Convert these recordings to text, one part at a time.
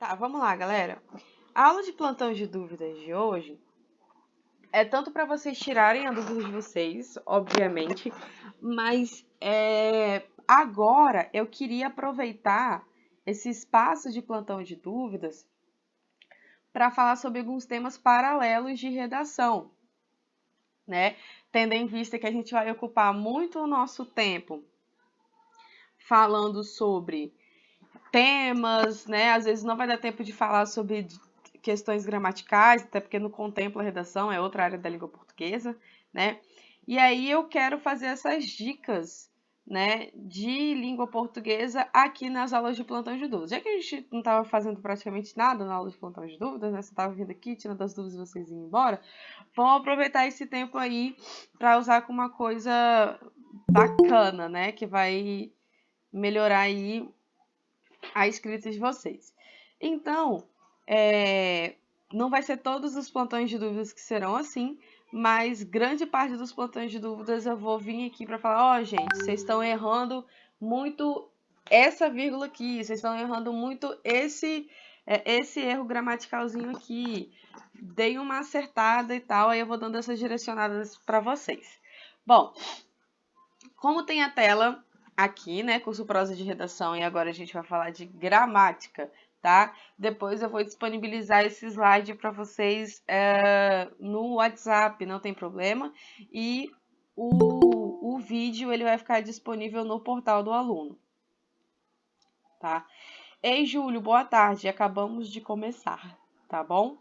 Tá, vamos lá, galera. A aula de plantão de dúvidas de hoje é tanto para vocês tirarem a dúvida de vocês, obviamente, mas agora eu queria aproveitar esse espaço de plantão de dúvidas para falar sobre alguns temas paralelos de redação, né? Tendo em vista que a gente vai ocupar muito o nosso tempo falando sobre temas, né? Às vezes não vai dar tempo de falar sobre questões gramaticais, até porque não contempla a redação, é outra área da língua portuguesa, né? E aí eu quero fazer essas dicas, né, de língua portuguesa aqui nas aulas de plantão de dúvidas. Já que a gente não estava fazendo praticamente nada na aula de plantão de dúvidas, né? Você estava vindo aqui, tirando as dúvidas e vocês iam embora, vamos aproveitar esse tempo aí para usar com uma coisa bacana, né? Que vai melhorar aí a escrita de vocês. Então, não vai ser todos os plantões de dúvidas que serão assim, mas grande parte dos plantões de dúvidas eu vou vir aqui para falar, gente, vocês estão errando muito essa vírgula aqui, vocês estão errando muito esse erro gramaticalzinho aqui, dei uma acertada e tal, aí eu vou dando essas direcionadas para vocês. Bom, como tem a tela aqui, né, curso prosa de redação, e agora a gente vai falar de gramática, tá? Depois eu vou disponibilizar esse slide para vocês no WhatsApp, não tem problema, e o vídeo ele vai ficar disponível no portal do aluno, tá? Ei, Júlio, boa tarde, acabamos de começar, tá bom?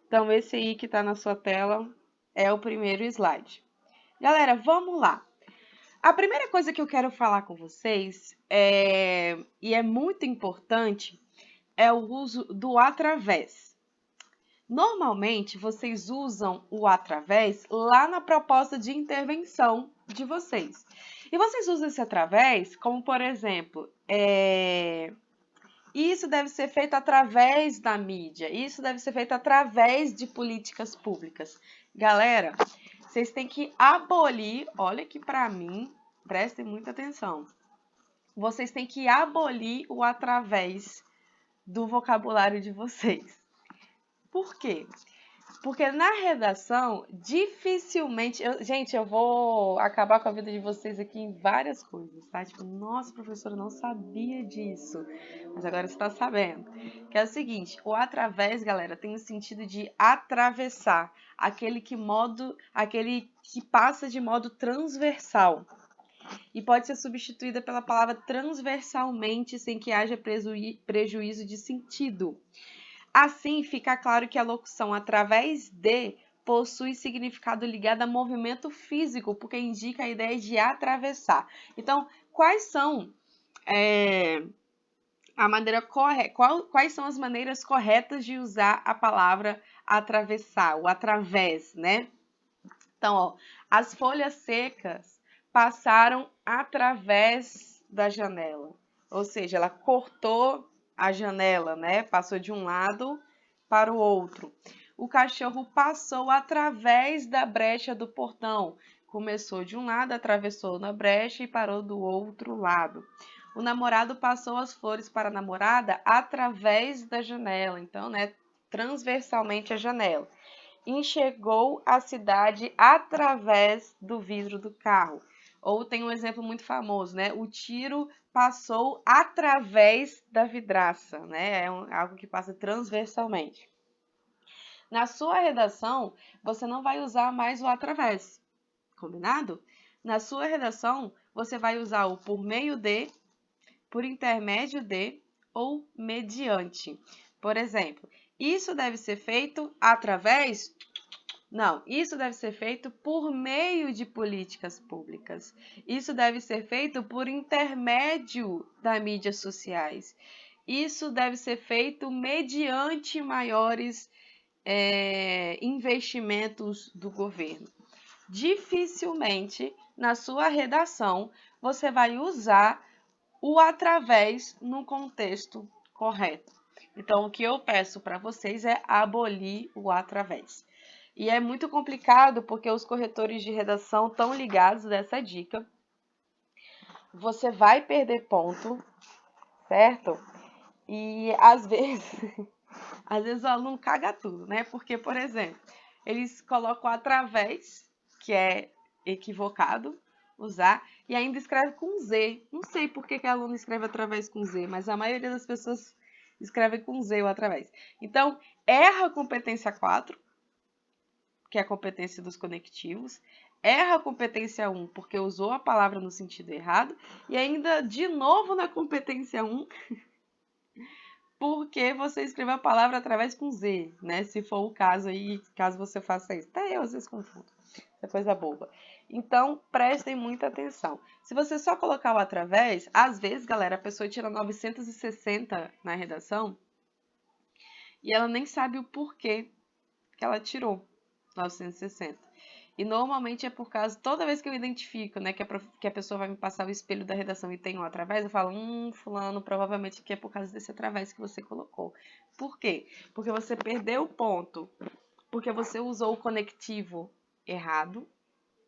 Então, esse aí que tá na sua tela é o primeiro slide. Galera, vamos lá. A primeira coisa que eu quero falar com vocês, e é muito importante, é o uso do através. Normalmente, vocês usam o através lá na proposta de intervenção de vocês. E vocês usam esse através como, por exemplo, isso deve ser feito através da mídia, isso deve ser feito através de políticas públicas. Galera, vocês têm que abolir, olha aqui para mim, prestem muita atenção. Vocês têm que abolir o através do vocabulário de vocês. Por quê? Porque na redação, dificilmente... gente, eu vou acabar com a vida de vocês aqui em várias coisas, tá? Tipo, nossa, professora, eu não sabia disso. Mas agora você tá sabendo. Que é o seguinte, o através, galera, tem o sentido de atravessar. Aquele que passa de modo transversal. E pode ser substituída pela palavra transversalmente, sem que haja prejuízo de sentido. Assim, fica claro que a locução através de possui significado ligado a movimento físico, porque indica a ideia de atravessar. Então, quais são quais são as maneiras corretas de usar a palavra atravessar, o através, né? Então, ó, as folhas secas passaram através da janela. Ou seja, ela cortou a janela, né? Passou de um lado para o outro. O cachorro passou através da brecha do portão. Começou de um lado, atravessou na brecha e parou do outro lado. O namorado passou as flores para a namorada através da janela. Então, né? Transversalmente a janela. Enxergou a cidade através do vidro do carro. Ou tem um exemplo muito famoso, né? O tiro passou através da vidraça, né? É algo que passa transversalmente. Na sua redação, você não vai usar mais o através, combinado? Na sua redação, você vai usar o por meio de, por intermédio de ou mediante. Por exemplo, isso deve ser feito através... Não, isso deve ser feito por meio de políticas públicas. Isso deve ser feito por intermédio das mídias sociais. Isso deve ser feito mediante maiores investimentos do governo. Dificilmente, na sua redação, você vai usar o através no contexto correto. Então, o que eu peço para vocês é abolir o através. E é muito complicado porque os corretores de redação estão ligados nessa dica. Você vai perder ponto, certo? E às vezes, às vezes o aluno caga tudo, né? Porque, por exemplo, eles colocam através, que é equivocado usar, e ainda escreve com Z. Não sei por que que aluno escreve através com Z, mas a maioria das pessoas escreve com Z ou através. Então, erra a competência 4, que é a competência dos conectivos, erra a competência 1 porque usou a palavra no sentido errado, e ainda de novo na competência 1 porque você escreveu a palavra através com Z, né? Se for o caso aí, caso você faça isso. Até eu às vezes confundo. Essa coisa boba. Então, prestem muita atenção. Se você só colocar o através, às vezes, galera, a pessoa tira 960 na redação e ela nem sabe o porquê que ela tirou 960. E normalmente é por causa, toda vez que eu identifico, né, que a pessoa vai me passar o espelho da redação e tem um através, eu falo, fulano, provavelmente que é por causa desse através que você colocou. Por quê? Porque você perdeu o ponto, porque você usou o conectivo errado,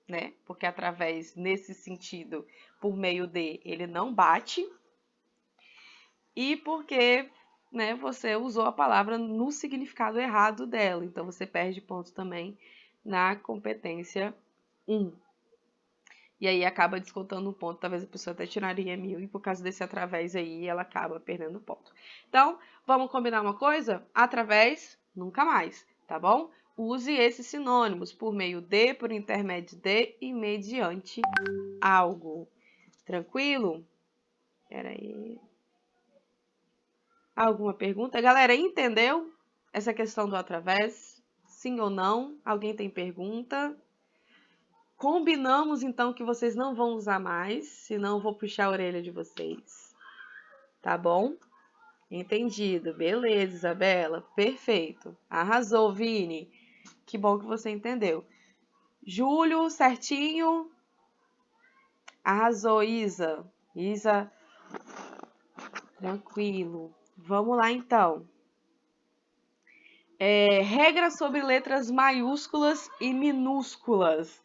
né? Porque através, nesse sentido, por meio de, ele não bate, e porque, né, você usou a palavra no significado errado dela, então você perde ponto também na competência 1. E aí acaba descontando um ponto, talvez a pessoa até tiraria 1000 e por causa desse através aí ela acaba perdendo ponto. Então, vamos combinar uma coisa? Através, nunca mais, tá bom? Use esses sinônimos por meio de, por intermédio de e mediante algo. Tranquilo? Espera aí. Alguma pergunta? Galera, entendeu essa questão do através? Sim ou não? Alguém tem pergunta? Combinamos então que vocês não vão usar mais, senão eu vou puxar a orelha de vocês. Tá bom? Entendido. Beleza, Isabela. Perfeito. Arrasou, Vini. Que bom que você entendeu. Júlio, certinho. Arrasou, Isa. Isa, tranquilo. Vamos lá então. Regra sobre letras maiúsculas e minúsculas.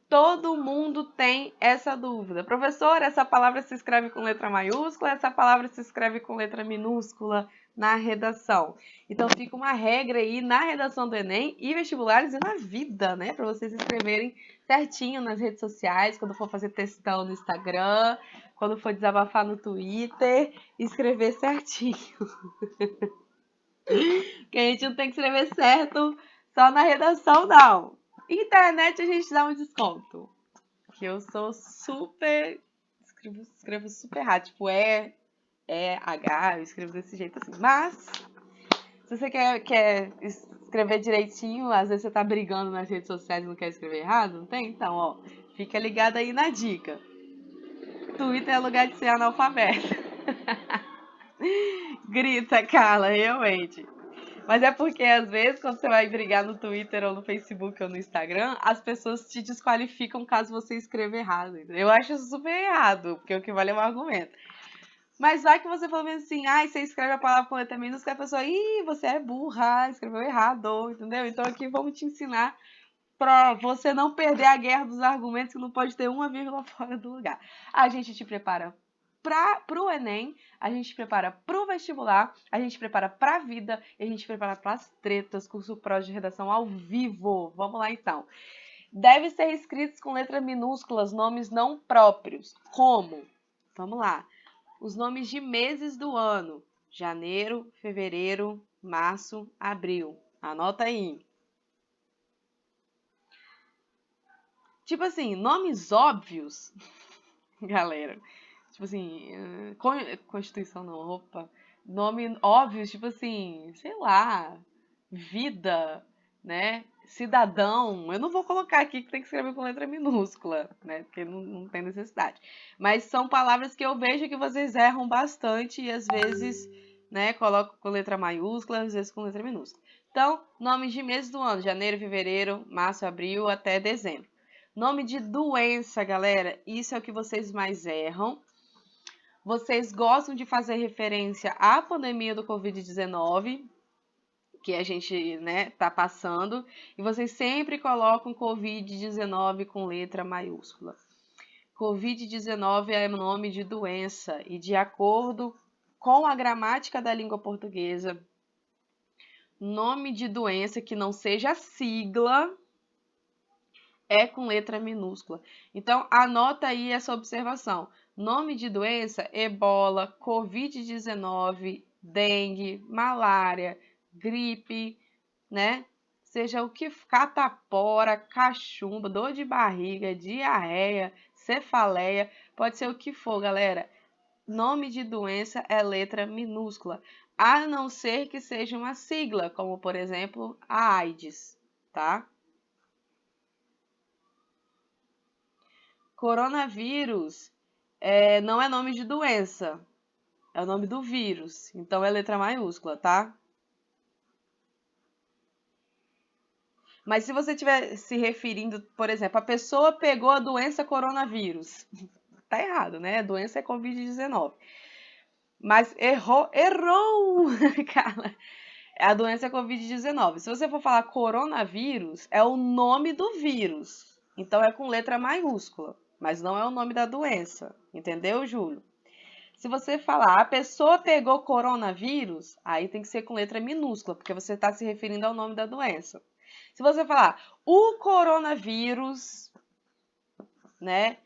Todo mundo tem essa dúvida. Professor, essa palavra se escreve com letra maiúscula, essa palavra se escreve com letra minúscula na redação. Então fica uma regra aí na redação do Enem e vestibulares e na vida, né? Para vocês escreverem certinho nas redes sociais, quando for fazer textão no Instagram, quando for desabafar no Twitter, escrever certinho. Que a gente não tem que escrever certo só na redação, não. Internet a gente dá um desconto. Que eu sou super. Escrevo super errado. Tipo, H, eu escrevo desse jeito assim. Mas, se você quer escrever direitinho, às vezes você tá brigando nas redes sociais e não quer escrever errado, não tem? Então, ó, fica ligado aí na dica. Twitter é lugar de ser analfabeto. Grita, Carla, realmente. Mas é porque, às vezes, quando você vai brigar no Twitter ou no Facebook ou no Instagram, as pessoas te desqualificam caso você escreva errado. Eu acho isso super errado, porque o que vale é o argumento. Mas vai que você falou assim, você escreve a palavra com letra minúscula, a pessoa, você é burra, escreveu errado, entendeu? Então aqui vamos te ensinar para você não perder a guerra dos argumentos, que não pode ter uma vírgula fora do lugar. A gente te prepara para o Enem, a gente prepara para o vestibular, a gente prepara para a vida e a gente prepara para as tretas, curso pró de redação ao vivo. Vamos lá então. Deve ser escritos com letras minúsculas nomes não próprios. Como? Vamos lá. Os nomes de meses do ano: janeiro, fevereiro, março, abril. Anota aí. Tipo assim, nomes óbvios, galera. Tipo assim, Constituição não, opa. Nome óbvios, tipo assim, sei lá, vida, né? Cidadão. Eu não vou colocar aqui que tem que escrever com letra minúscula, né? Porque não tem necessidade. Mas são palavras que eu vejo que vocês erram bastante e às vezes, né, colocam com letra maiúscula, às vezes com letra minúscula. Então, nomes de meses do ano: janeiro, fevereiro, março, abril até dezembro. Nome de doença, galera, isso é o que vocês mais erram. Vocês gostam de fazer referência à pandemia do Covid-19, que a gente, né, tá passando, e vocês sempre colocam Covid-19 com letra maiúscula. Covid-19 é nome de doença, e de acordo com a gramática da língua portuguesa. Nome de doença que não seja sigla é com letra minúscula. Então, anota aí essa observação. Nome de doença, ebola, covid-19, dengue, malária, gripe, né? Seja o que, catapora, cachumba, dor de barriga, diarreia, cefaleia, pode ser o que for, galera. Nome de doença é letra minúscula, a não ser que seja uma sigla, como por exemplo a AIDS, tá? Coronavírus não é nome de doença, é o nome do vírus, então é letra maiúscula, tá? Mas se você estiver se referindo, por exemplo, a pessoa pegou a doença coronavírus, tá errado, né? A doença é Covid-19. Mas errou, cara. A doença é Covid-19. Se você for falar coronavírus, é o nome do vírus. Então é com letra maiúscula, mas não é o nome da doença. Entendeu, Júlio? Se você falar a pessoa pegou coronavírus, aí tem que ser com letra minúscula, porque você está se referindo ao nome da doença. Se você falar o coronavírus, né,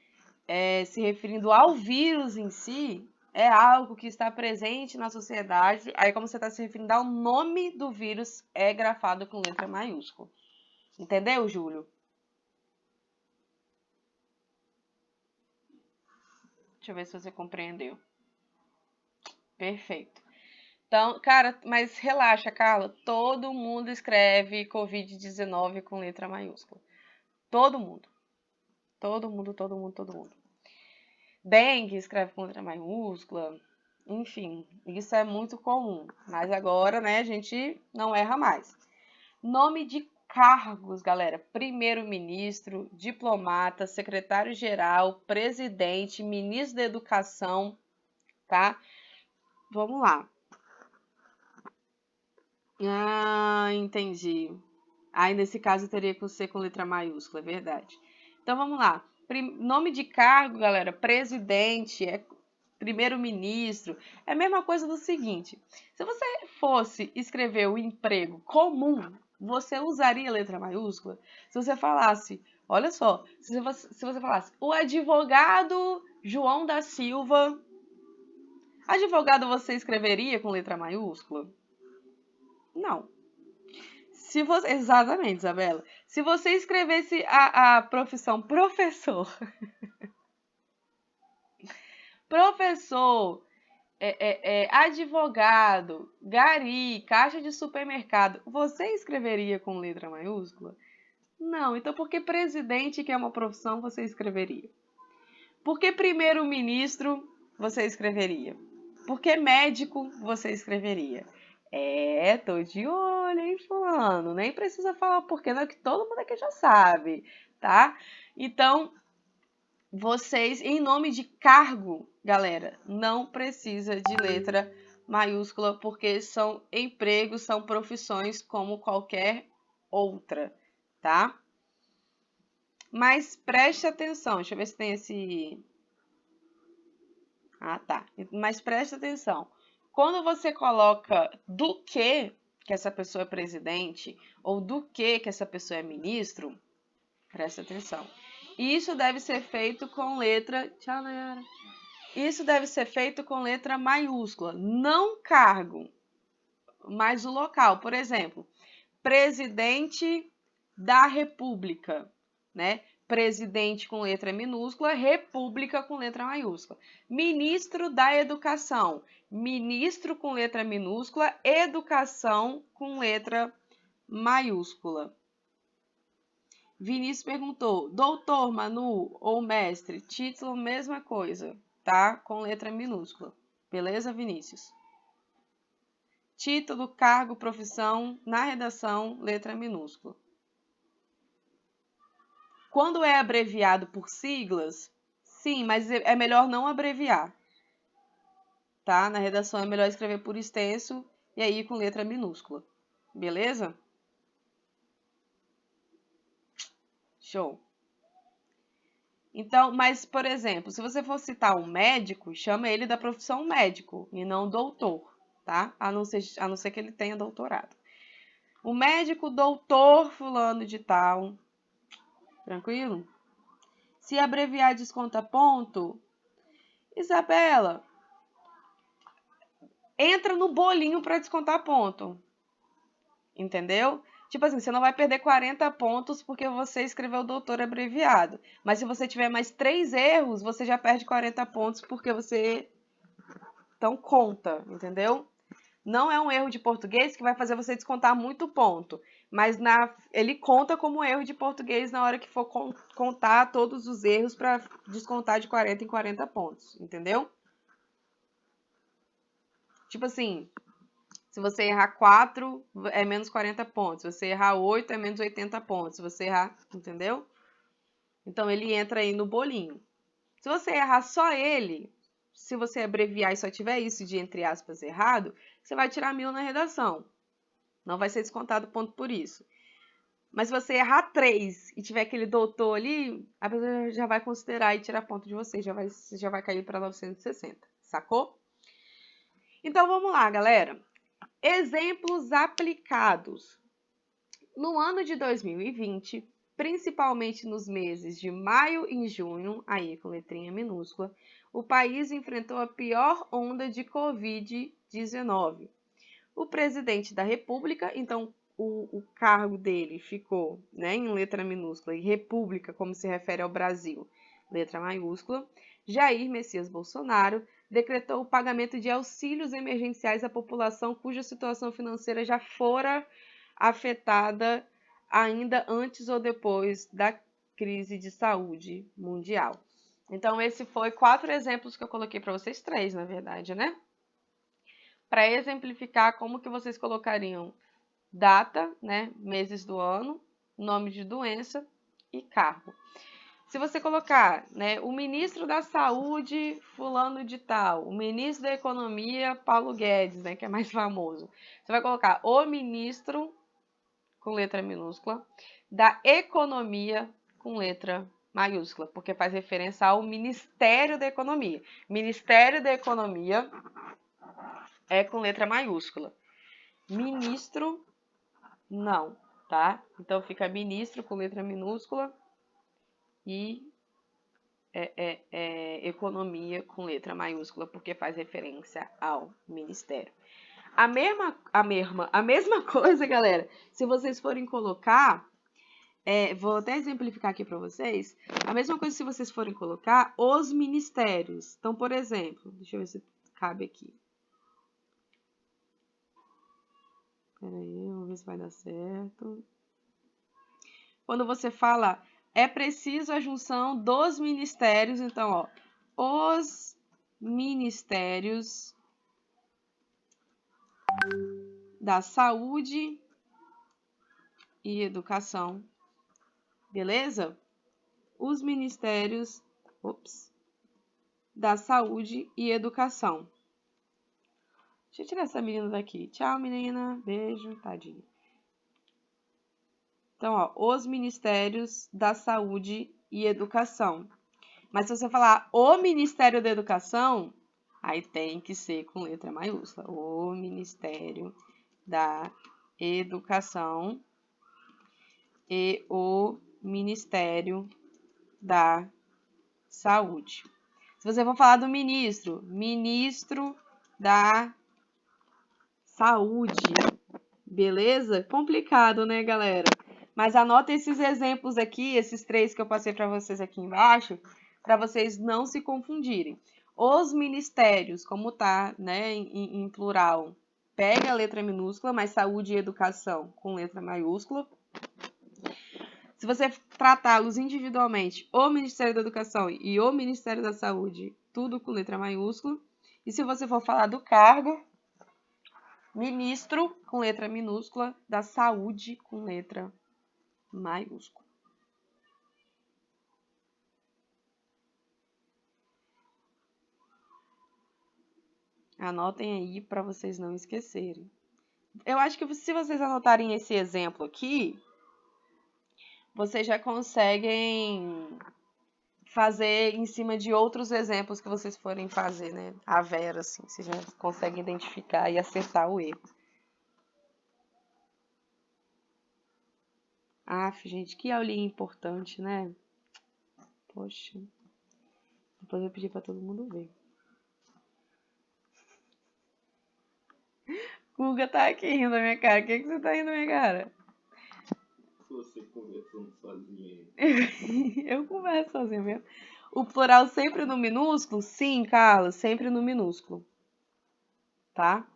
se referindo ao vírus em si, é algo que está presente na sociedade. Aí, como você está se referindo ao nome do vírus, é grafado com letra maiúscula. Entendeu, Júlio? Deixa eu ver se você compreendeu. Perfeito. Então, cara, mas relaxa, Carla. Todo mundo escreve Covid-19 com letra maiúscula. Todo mundo. Todo mundo, todo mundo, todo mundo. Dengue escreve com letra maiúscula. Enfim, isso é muito comum. Mas agora, né, a gente não erra mais. Nome de cargos, galera. Primeiro-ministro, diplomata, secretário-geral, presidente, ministro da educação, tá? Vamos lá. Ah, entendi. Aí, nesse caso, teria que ser com letra maiúscula, é verdade. Então, vamos lá. Nome de cargo, galera, presidente, primeiro-ministro. É a mesma coisa do seguinte. Se você fosse escrever o emprego comum, você usaria letra maiúscula? Se você falasse, olha só, se você falasse, o advogado João da Silva, advogado você escreveria com letra maiúscula? Não. Exatamente, Isabela. Se você escrevesse a profissão professor, professor, advogado, gari, caixa de supermercado, você escreveria com letra maiúscula? Não. Então, por que presidente, que é uma profissão, você escreveria? Por que primeiro-ministro você escreveria? Por que médico você escreveria? Tô de olho, hein, fulano? Nem precisa falar porque não é que todo mundo aqui já sabe, tá? Então, vocês, em nome de cargo, galera, não precisa de letra maiúscula, porque são empregos, são profissões como qualquer outra, tá? Mas preste atenção, deixa eu ver se tem esse... Ah, tá. Mas preste atenção. Quando você coloca do que essa pessoa é presidente, ou do que essa pessoa é ministro, preste atenção. Isso deve ser feito com letra... Tchau, Nayara. Isso deve ser feito com letra maiúscula, não cargo, mas o local. Por exemplo, presidente da República, né? Presidente com letra minúscula, República com letra maiúscula. Ministro da Educação, ministro com letra minúscula, Educação com letra maiúscula. Vinícius perguntou, doutor, Manu ou mestre, título, mesma coisa, tá? Com letra minúscula. Beleza, Vinícius? Título, cargo, profissão, na redação, letra minúscula. Quando é abreviado por siglas, sim, mas é melhor não abreviar, tá? Na redação é melhor escrever por extenso e aí com letra minúscula. Beleza? Show. Então, mas, por exemplo, se você for citar um médico, chama ele da profissão médico e não doutor, tá? A não ser que ele tenha doutorado. O médico doutor fulano de tal, tranquilo? Se abreviar desconta ponto, Isabela, entra no bolinho para descontar ponto. Entendeu? Tipo assim, você não vai perder 40 pontos porque você escreveu doutor abreviado. Mas se você tiver mais 3 erros, você já perde 40 pontos porque você... Então, conta, entendeu? Não é um erro de português que vai fazer você descontar muito ponto. Mas ele conta como erro de português na hora que for contar todos os erros para descontar de 40 em 40 pontos. Entendeu? Tipo assim, se você errar 4, é menos 40 pontos. Se você errar 8, é menos 80 pontos. Se você errar, entendeu? Então, ele entra aí no bolinho. Se você errar só ele, se você abreviar e só tiver isso de, entre aspas, errado, você vai tirar 1000 na redação. Não vai ser descontado ponto por isso. Mas se você errar 3 e tiver aquele doutor ali, a pessoa já vai considerar e tirar ponto de você. Já vai cair para 960. Sacou? Então, vamos lá, galera. Exemplos aplicados. No ano de 2020, principalmente nos meses de maio e junho, aí com letrinha minúscula, o país enfrentou a pior onda de Covid-19. O presidente da República, então o cargo dele ficou, né, em letra minúscula, e República, como se refere ao Brasil, letra maiúscula, Jair Messias Bolsonaro decretou o pagamento de auxílios emergenciais à população cuja situação financeira já fora afetada ainda antes ou depois da crise de saúde mundial. Então, esse foi 4 exemplos que eu coloquei para vocês, 3, na verdade, né? Para exemplificar como que vocês colocariam data, né, meses do ano, nome de doença e cargo. Se você colocar, né, o ministro da Saúde, fulano de tal, o ministro da Economia, Paulo Guedes, né, que é mais famoso, você vai colocar o ministro, com letra minúscula, da Economia, com letra maiúscula, porque faz referência ao Ministério da Economia. Ministério da Economia é com letra maiúscula. Ministro, não, tá? Então fica ministro com letra minúscula e economia com letra maiúscula, porque faz referência ao ministério. A mesma coisa, galera, se vocês forem colocar, vou até exemplificar aqui para vocês, a mesma coisa se vocês forem colocar os ministérios. Então, por exemplo, deixa eu ver se cabe aqui. Peraí, vamos ver se vai dar certo. Quando você fala, é preciso a junção dos ministérios, então, ó, os ministérios da saúde e educação, beleza? Os ministérios, da saúde e educação. Deixa eu tirar essa menina daqui. Tchau, menina. Beijo, tadinha. Então, ó, os ministérios da saúde e educação. Mas se você falar o Ministério da Educação, aí tem que ser com letra maiúscula. O Ministério da Educação e o Ministério da Saúde. Se você for falar do ministro, ministro da Saúde, beleza? Complicado, né, galera? Mas anota esses exemplos aqui, esses 3 que eu passei para vocês aqui embaixo, para vocês não se confundirem. Os ministérios, como tá, né, em plural, pega a letra minúscula, mas saúde e educação com letra maiúscula. Se você tratá-los individualmente, o Ministério da Educação e o Ministério da Saúde, tudo com letra maiúscula. E se você for falar do cargo, ministro com letra minúscula, da saúde com letra maiúscula. Anotem aí para vocês não esquecerem. Eu acho que se vocês anotarem esse exemplo aqui, vocês já conseguem fazer em cima de outros exemplos que vocês forem fazer, né? A Vera, assim, vocês já conseguem identificar e acertar o erro. Gente, que aulinha importante, né? Poxa. Depois eu pedi pra todo mundo ver. Guga tá aqui rindo da minha cara. O que você tá rindo da minha cara? Você conversando sozinha. Eu converso sozinha mesmo. O plural sempre no minúsculo? Sim, Carlos, sempre no minúsculo. Tá?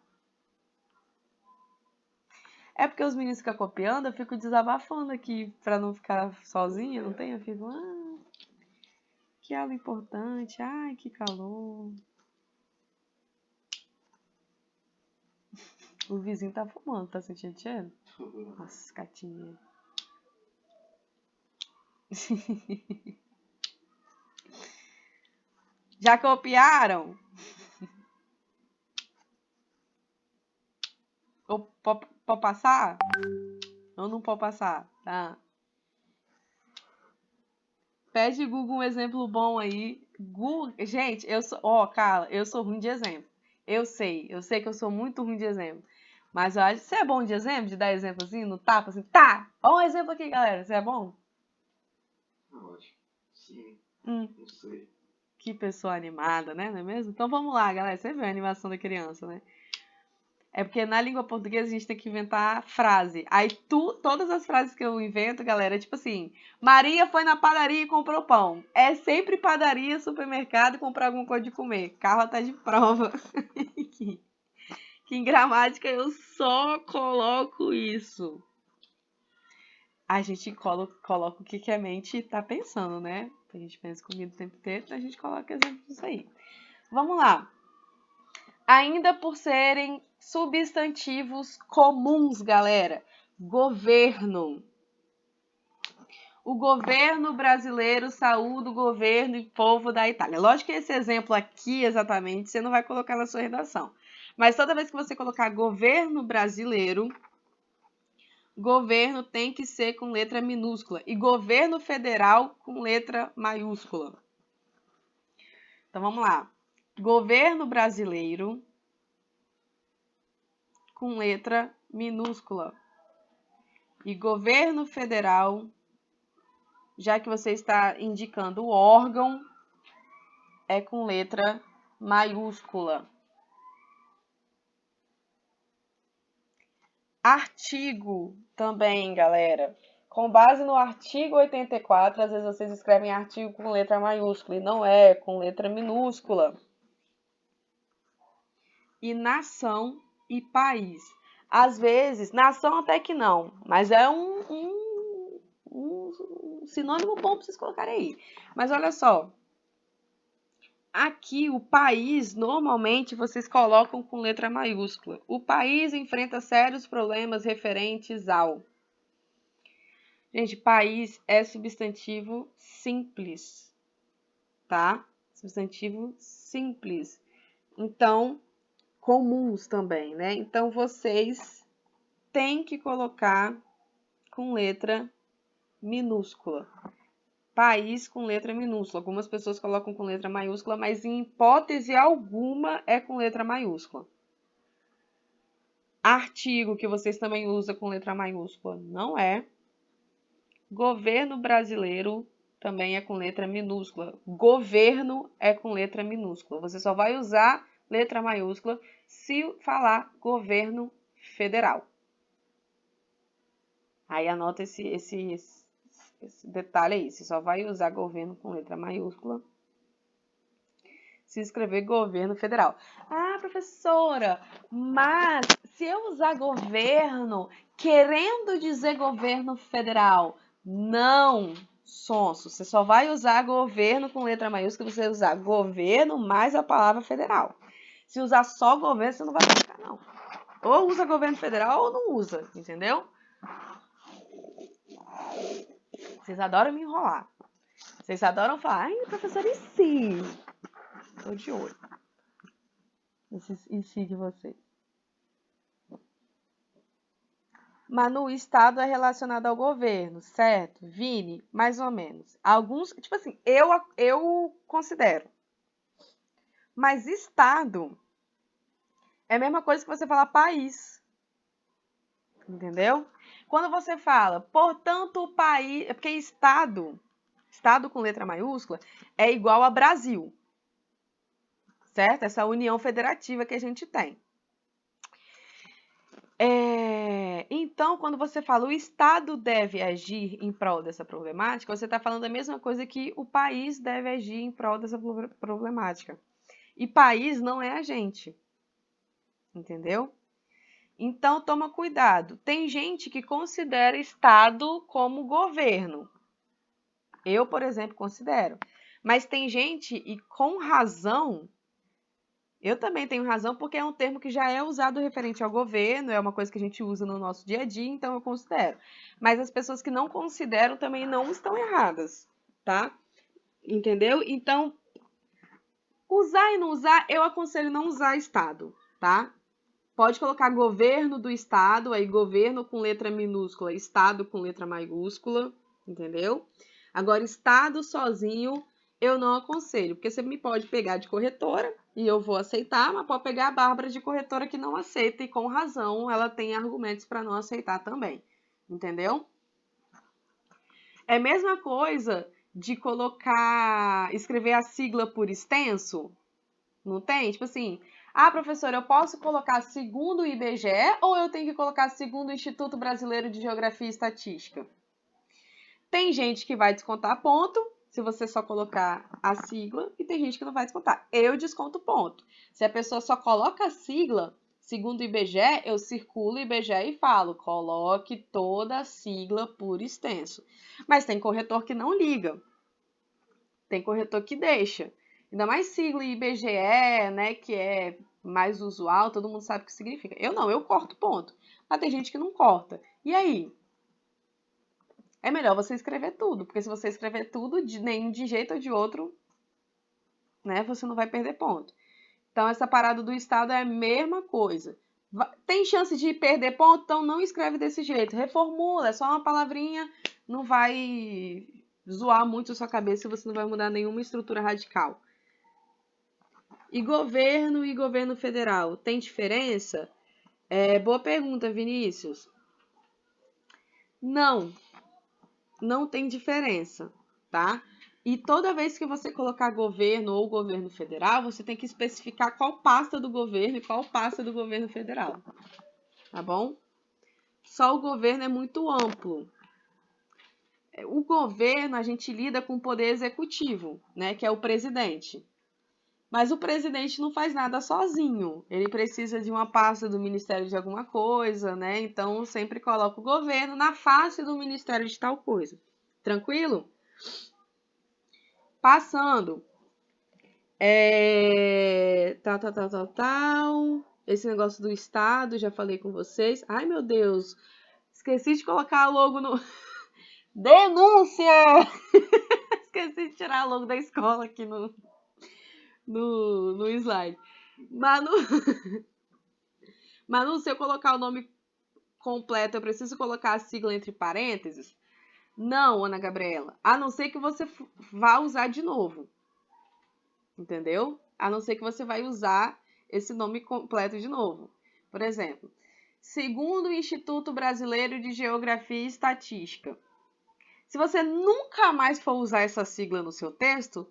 É porque os meninos ficam copiando, eu fico desabafando aqui pra não ficar sozinha, não tem? Eu fico, que aula importante, ai, que calor. O vizinho tá fumando, tá sentindo cheiro? Nossa, catinha. Já copiaram? Ou pode passar? Ou não pode passar? Tá. Pede Google um exemplo bom aí. Google... Gente, eu sou... Carla, eu sou ruim de exemplo. Eu sei que eu sou muito ruim de exemplo. Mas eu acho que você é bom de exemplo? De dar exemplo assim, no tapa, assim? Tá! Olha um exemplo aqui, galera. Você é bom? Eu acho. Sim. Não sei. Que pessoa animada, né? Não é mesmo? Então vamos lá, galera. Você vê a animação da criança, né? É porque na língua portuguesa a gente tem que inventar frase. Aí todas as frases que eu invento, galera, é tipo assim: Maria foi na padaria e comprou pão. É sempre padaria, supermercado e comprar alguma coisa de comer. Carla tá de prova. que em gramática eu só coloco isso. A gente coloca o que a mente tá pensando, né? A gente pensa comida o tempo inteiro, então a gente coloca exemplo disso aí. Vamos lá. Ainda por serem substantivos comuns, galera. Governo. O governo brasileiro saúda o governo e povo da Itália. Lógico que esse exemplo aqui, exatamente, você não vai colocar na sua redação. Mas toda vez que você colocar governo brasileiro, governo tem que ser com letra minúscula. E governo federal com letra maiúscula. Então vamos lá. Governo brasileiro com letra minúscula. E governo federal, já que você está indicando o órgão, é com letra maiúscula. Artigo também, galera. Com base no artigo 84, às vezes vocês escrevem artigo com letra maiúscula e não é, com letra minúscula. E nação e país. Às vezes, nação até que não, mas é um sinônimo bom para vocês colocarem aí. Mas olha só, aqui o país, normalmente, vocês colocam com letra maiúscula. O país enfrenta sérios problemas referentes ao... Gente, país é substantivo simples, tá? Substantivo simples. Então, comuns também, né? Então, vocês têm que colocar com letra minúscula. País com letra minúscula. Algumas pessoas colocam com letra maiúscula, mas em hipótese alguma é com letra maiúscula. Artigo, que vocês também usam com letra maiúscula, não é. Governo brasileiro também é com letra minúscula. Governo é com letra minúscula. Você só vai usar letra maiúscula se falar governo federal. Aí anota esse detalhe aí. Você só vai usar governo com letra maiúscula se escrever governo federal. Ah, professora, mas se eu usar governo querendo dizer governo federal, não, sonso. Você só vai usar governo com letra maiúscula se você usar governo mais a palavra federal. Se usar só governo, você não vai colocar, não. Ou usa governo federal ou não usa, entendeu? Vocês adoram me enrolar. Vocês adoram falar, ai, professor, e se? Tô de olho. E se de vocês? Manu, o Estado é relacionado ao governo, certo? Vini, mais ou menos. Alguns, tipo assim, eu considero. Mas Estado é a mesma coisa que você falar país. Entendeu? Quando você fala, portanto, o país. É porque Estado, Estado com letra maiúscula, é igual a Brasil. Certo? Essa união federativa que a gente tem. Então, quando você fala o Estado deve agir em prol dessa problemática, você está falando a mesma coisa que o país deve agir em prol dessa problemática. E país não é a gente. Entendeu? Então, toma cuidado. Tem gente que considera Estado como governo. Eu, por exemplo, considero. Mas tem gente, e com razão, eu também tenho razão, porque é um termo que já é usado referente ao governo, é uma coisa que a gente usa no nosso dia a dia, então eu considero. Mas as pessoas que não consideram também não estão erradas, tá? Entendeu? Então, usar e não usar, eu aconselho não usar Estado, tá? Pode colocar governo do Estado, aí governo com letra minúscula, Estado com letra maiúscula, entendeu? Agora, Estado sozinho, eu não aconselho, porque você me pode pegar de corretora e eu vou aceitar, mas pode pegar a Bárbara de corretora que não aceita e com razão ela tem argumentos para não aceitar também, entendeu? É a mesma coisa de colocar, escrever a sigla por extenso, não tem? Tipo assim, professora, eu posso colocar segundo o IBGE ou eu tenho que colocar segundo o Instituto Brasileiro de Geografia e Estatística? Tem gente que vai descontar ponto se você só colocar a sigla e tem gente que não vai descontar. Eu desconto ponto. Se a pessoa só coloca a sigla, segundo o IBGE, eu circulo o IBGE e falo, coloque toda a sigla por extenso. Mas tem corretor que não liga. Tem corretor que deixa. Ainda mais sigla e IBGE, né, que é mais usual, todo mundo sabe o que significa. Eu não, eu corto ponto. Mas tem gente que não corta. E aí? É melhor você escrever tudo, porque se você escrever tudo, de jeito ou de outro, né, você não vai perder ponto. Então, essa parada do Estado é a mesma coisa. Tem chance de perder ponto? Então, não escreve desse jeito. Reformula, é só uma palavrinha, não vai zoar muito a sua cabeça e você não vai mudar nenhuma estrutura radical. E governo federal, tem diferença? Boa pergunta, Vinícius. Não tem diferença, tá? E toda vez que você colocar governo ou governo federal, você tem que especificar qual pasta do governo e qual pasta do governo federal, tá bom? Só o governo é muito amplo. O governo, a gente lida com o poder executivo, né, que é o presidente. Mas o presidente não faz nada sozinho. Ele precisa de uma pasta do Ministério de alguma coisa, né? Então, sempre coloca o governo na face do Ministério de tal coisa. Tranquilo? Passando. Tal. Esse negócio do Estado, já falei com vocês. Ai, meu Deus. Esqueci de colocar a logo no... Denúncia! Esqueci de tirar a logo da escola aqui no slide. Manu, se eu colocar o nome completo, eu preciso colocar a sigla entre parênteses? Não, Ana Gabriela. A não ser que você vá usar de novo. Entendeu? A não ser que você vai usar esse nome completo de novo. Por exemplo, segundo o Instituto Brasileiro de Geografia e Estatística. Se você nunca mais for usar essa sigla no seu texto,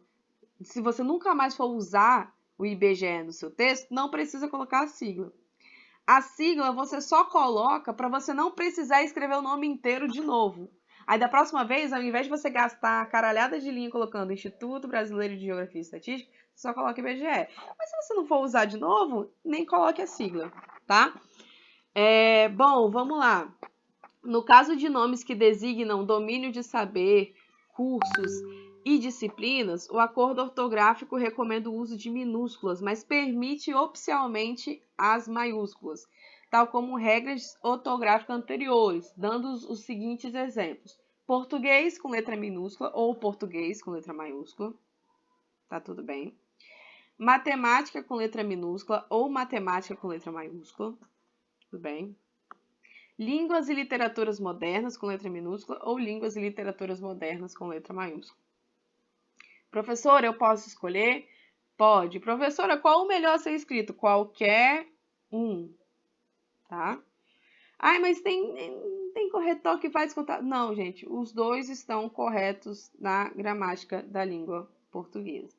se você nunca mais for usar o IBGE no seu texto, não precisa colocar a sigla. A sigla você só coloca para você não precisar escrever o nome inteiro de novo. Aí da próxima vez, ao invés de você gastar caralhada de linha colocando Instituto Brasileiro de Geografia e Estatística, você só coloca IBGE. Mas se você não for usar de novo, nem coloque a sigla, tá? Bom, vamos lá. No caso de nomes que designam domínio de saber, cursos e disciplinas, o acordo ortográfico recomenda o uso de minúsculas, mas permite opcionalmente as maiúsculas, tal como regras ortográficas anteriores, dando os seguintes exemplos. Português com letra minúscula ou português com letra maiúscula, tá tudo bem. Matemática com letra minúscula ou matemática com letra maiúscula, tudo bem. Línguas e literaturas modernas com letra minúscula ou línguas e literaturas modernas com letra maiúscula. Professora, eu posso escolher? Pode. Professora, qual o melhor a ser escrito? Qualquer um, tá? Ai, mas tem corretor que faz contar. Não, gente, os dois estão corretos na gramática da língua portuguesa,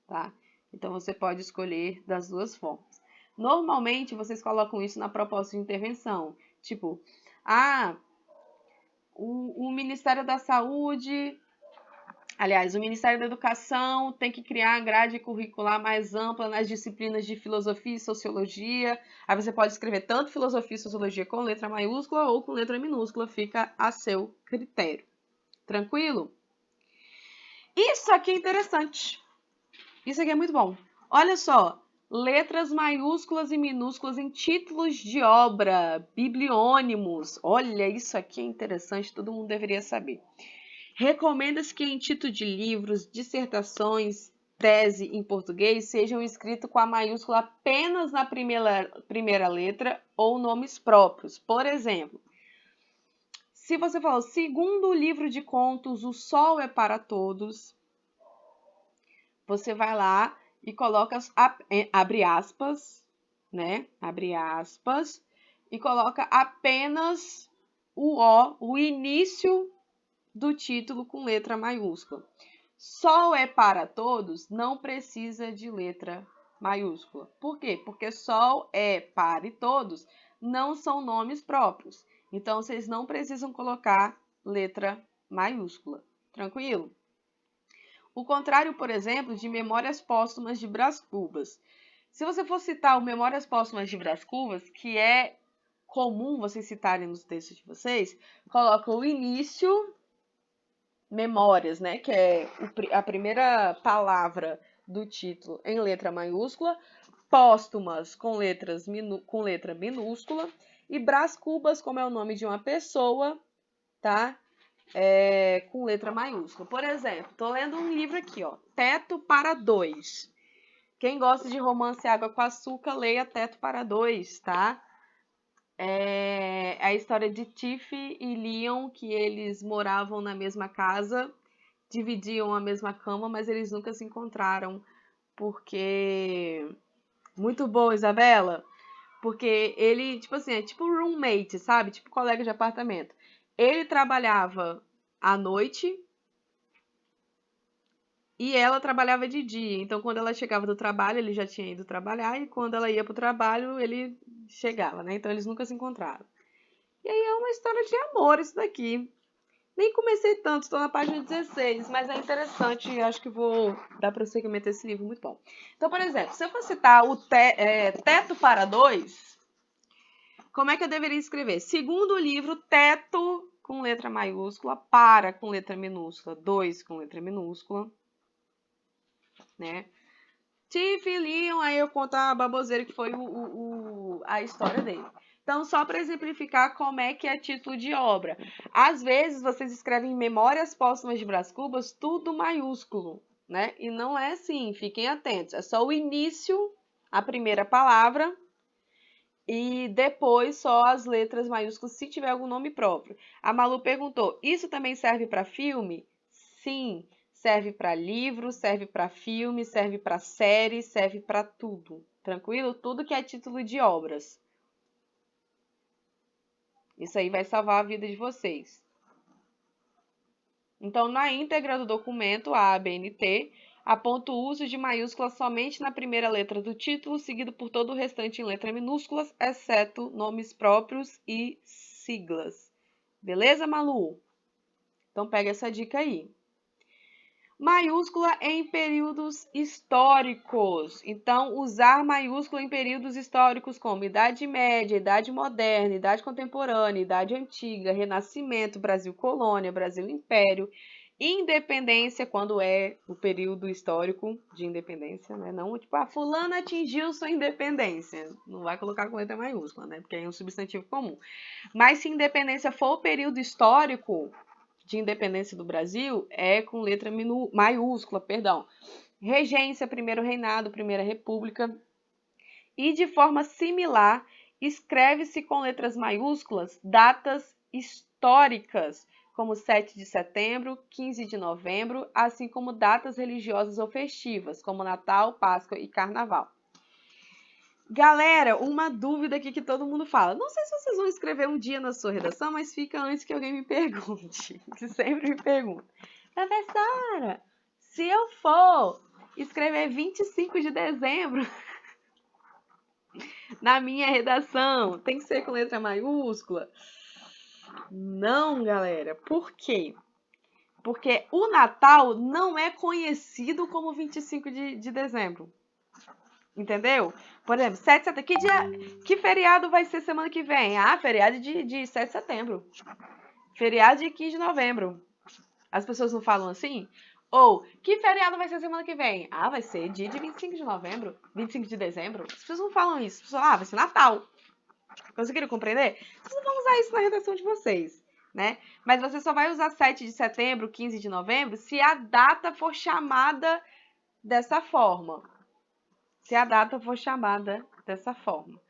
tá? Então, você pode escolher das duas formas. Normalmente, vocês colocam isso na proposta de intervenção. Tipo, o Ministério da Saúde... Aliás, o Ministério da Educação tem que criar a grade curricular mais ampla nas disciplinas de filosofia e sociologia. Aí você pode escrever tanto filosofia e sociologia com letra maiúscula ou com letra minúscula, fica a seu critério. Tranquilo? Isso aqui é interessante. Isso aqui é muito bom. Olha só, letras maiúsculas e minúsculas em títulos de obra, bibliônimos. Olha, isso aqui é interessante, todo mundo deveria saber. Recomenda-se que em título de livros, dissertações, tese em português sejam escritos com a maiúscula apenas na primeira letra ou nomes próprios. Por exemplo, se você falar, segundo o livro de contos, o sol é para todos, você vai lá e coloca, abre aspas, né? Abre aspas, e coloca apenas o início do título com letra maiúscula. Sol é para todos não precisa de letra maiúscula. Por quê? Porque sol é para e todos não são nomes próprios. Então, vocês não precisam colocar letra maiúscula. Tranquilo? O contrário, por exemplo, de Memórias Póstumas de Brás Cubas. Se você for citar o Memórias Póstumas de Brás Cubas, que é comum vocês citarem nos textos de vocês, coloca o início... Memórias, né, que é a primeira palavra do título em letra maiúscula, póstumas com letra minúscula e Brás Cubas, como é o nome de uma pessoa, tá? Com letra maiúscula. Por exemplo, tô lendo um livro aqui, ó, Teto para Dois. Quem gosta de romance Água com Açúcar, leia Teto para Dois, tá? É a história de Tiff e Leon, que eles moravam na mesma casa, dividiam a mesma cama, mas eles nunca se encontraram, porque... Muito bom, Isabela! Porque ele, tipo assim, é tipo roommate, sabe? Tipo colega de apartamento. Ele trabalhava à noite e ela trabalhava de dia. Então, quando ela chegava do trabalho, ele já tinha ido trabalhar, e quando ela ia pro trabalho, ele chegava, né? Então, eles nunca se encontraram. E aí é uma história de amor isso daqui. Nem comecei tanto, estou na página 16, mas é interessante e acho que vou dar prosseguimento a esse livro, muito bom. Então, por exemplo, se eu for citar o Teto para Dois, como é que eu deveria escrever? Segundo o livro, teto com letra maiúscula, para com letra minúscula, dois com letra minúscula, né? Tiff e Leon, aí eu conto a baboseira que foi a história dele. Então, só para exemplificar como é que é título de obra. Às vezes, vocês escrevem Memórias Póstumas de Brás Cubas, tudo maiúsculo, né? E não é assim, fiquem atentos. É só o início, a primeira palavra, e depois só as letras maiúsculas, se tiver algum nome próprio. A Malu perguntou, isso também serve para filme? Sim, serve para livro, serve para filme, serve para série, serve para tudo. Tranquilo? Tudo que é título de obras. Isso aí vai salvar a vida de vocês. Então, na íntegra do documento, a ABNT aponta o uso de maiúsculas somente na primeira letra do título, seguido por todo o restante em letras minúsculas, exceto nomes próprios e siglas. Beleza, Malu? Então, pega essa dica aí. Maiúscula em períodos históricos. Então, usar maiúscula em períodos históricos como Idade Média, Idade Moderna, Idade Contemporânea, Idade Antiga, Renascimento, Brasil Colônia, Brasil Império, Independência, quando é o período histórico de independência, né? Não, tipo, fulana atingiu sua independência. Não vai colocar com letra maiúscula, né? Porque é um substantivo comum. Mas se independência for o período histórico de independência do Brasil, é com letra maiúscula, perdão. Regência, primeiro reinado, primeira república. E de forma similar, escreve-se com letras maiúsculas datas históricas, como 7 de setembro, 15 de novembro, assim como datas religiosas ou festivas, como Natal, Páscoa e Carnaval. Galera, uma dúvida aqui que todo mundo fala. Não sei se vocês vão escrever um dia na sua redação, mas fica antes que alguém me pergunte, que sempre me pergunta. Professora, se eu for escrever 25 de dezembro na minha redação, tem que ser com letra maiúscula? Não, galera. Por quê? Porque o Natal não é conhecido como 25 de dezembro. Entendeu? Por exemplo, 7 de setembro. Que feriado vai ser semana que vem? Ah, feriado de 7 de setembro. Feriado de 15 de novembro. As pessoas não falam assim? Ou, que feriado vai ser semana que vem? Ah, vai ser dia de 25 de novembro. 25 de dezembro. As pessoas não falam isso. As pessoas falam, vai ser Natal. Conseguiram compreender? Vocês não vão usar isso na redação de vocês, né? Mas você só vai usar 7 de setembro, 15 de novembro, se a data for chamada dessa forma. Se a data for chamada dessa forma.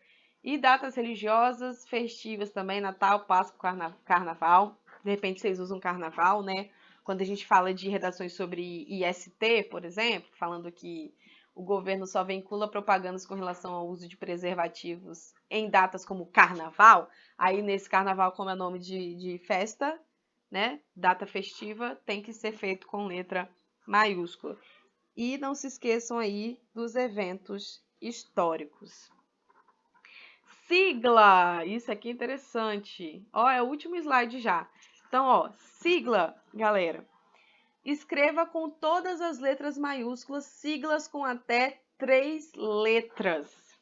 E datas religiosas, festivas também, Natal, Páscoa, Carnaval. De repente vocês usam Carnaval, né? Quando a gente fala de redações sobre IST, por exemplo, falando que o governo só vincula propagandas com relação ao uso de preservativos em datas como Carnaval, aí nesse Carnaval, como é nome de festa, né? Data festiva, tem que ser feito com letra maiúscula. E não se esqueçam aí dos eventos históricos. Sigla! Isso aqui é interessante. Ó, é o último slide já. Então, ó, sigla, galera. Escreva com todas as letras maiúsculas, siglas com até 3 letras.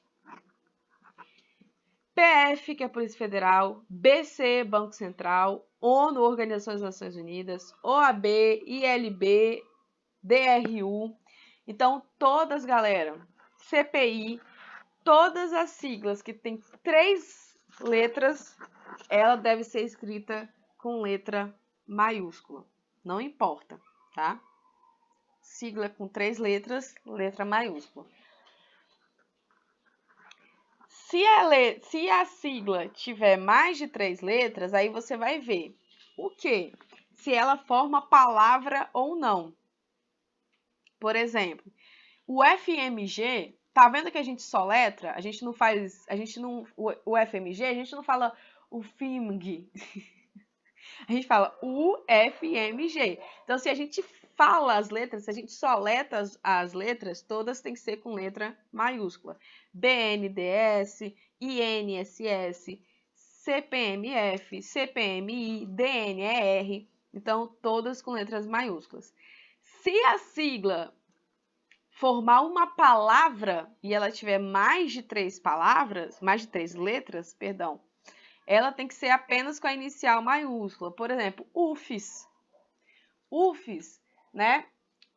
PF, que é a Polícia Federal, BC, Banco Central, ONU, Organização das Nações Unidas, OAB, ILB, DRU. Então, todas, galera, CPI, todas as siglas que tem 3 letras, ela deve ser escrita com letra maiúscula. Não importa, tá? Sigla com 3 letras, letra maiúscula. Se a sigla tiver mais de 3 letras, aí você vai ver o quê? Se ela forma palavra ou não. Por exemplo, o FMG, tá vendo que a gente soletra? A gente não faz, o FMG, a gente não fala o FIMG. A gente fala UFMG. Então, se a gente fala as letras, se a gente soleta as letras, todas têm que ser com letra maiúscula. BNDS, INSS, CPMF, CPMI, DNR. Então, todas com letras maiúsculas. Se a sigla formar uma palavra e ela tiver mais de 3 palavras, mais de 3 letras, perdão, ela tem que ser apenas com a inicial maiúscula. Por exemplo, UFES. UFES, né?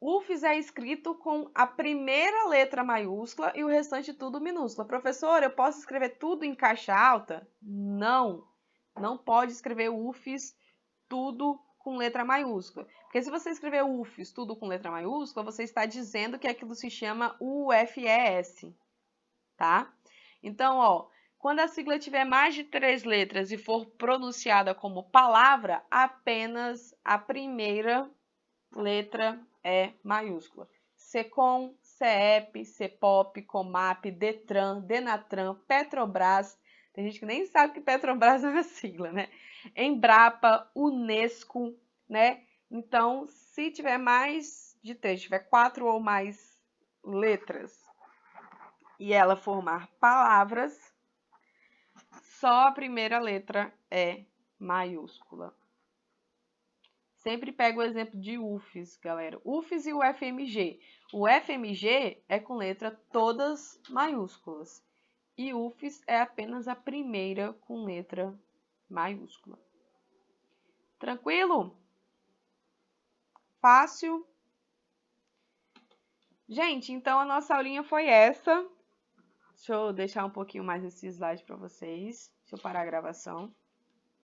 UFES é escrito com a primeira letra maiúscula e o restante tudo minúscula. Professor, eu posso escrever tudo em caixa alta? Não. Não pode escrever UFES tudo com letra maiúscula. Porque se você escrever UFES tudo com letra maiúscula, você está dizendo que aquilo se chama UFES, tá? Então, ó, quando a sigla tiver mais de 3 letras e for pronunciada como palavra, apenas a primeira letra é maiúscula. SECOM, CEP, CEPOP, COMAP, DETRAN, DENATRAN, Petrobras. Tem gente que nem sabe que Petrobras é uma sigla, né? Embrapa, Unesco, né? Então, se tiver mais de 3, tiver 4 ou mais letras e ela formar palavras, só a primeira letra é maiúscula. Sempre pego o exemplo de UFES, galera. UFES e o FMG. O FMG é com letra todas maiúsculas. E UFES é apenas a primeira com letra maiúscula. Tranquilo? Fácil? Gente, então a nossa aulinha foi essa. Deixa eu deixar um pouquinho mais esse slide para vocês. Deixa eu parar a gravação.